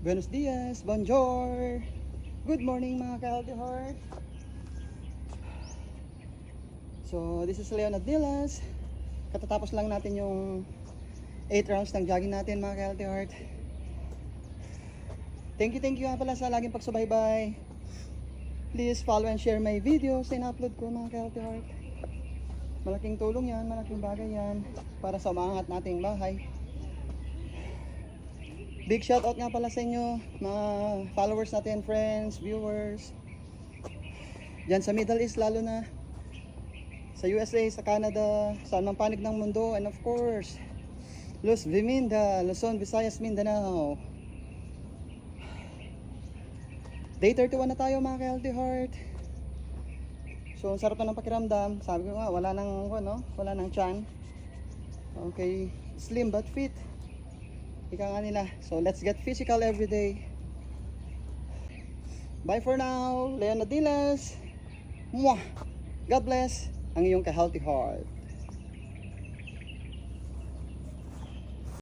Buenos dias, bonjour. Good morning mga ka-healthy heart. So this is Leon Adilas. Katatapos lang natin yung 8 rounds ng jogging natin mga ka-healthy heart. Thank you nga pala sa laging pagsubaybay. Please follow and share my videos na in-upload ko mga ka-healthy heart. Malaking tulong yan, malaking bagay yan para sa umaangat nating bahay. Big shout out nga pala sa inyo mga followers natin, friends, viewers dyan sa Middle East, lalo na sa USA, sa Canada, sa anumang panig ng mundo, and of course Luz Viminda, Luzon, Visayas, Mindanao. Day 31 na tayo mga ka-healthy heart. So ang sarap na ng pakiramdam. Sabi ko nga wala nang tiyan. Okay, slim but fit, ika nga nila. So let's get physical every day. Bye for now, Leon Adilas. Mwah! God bless ang iyong ka-healthy heart.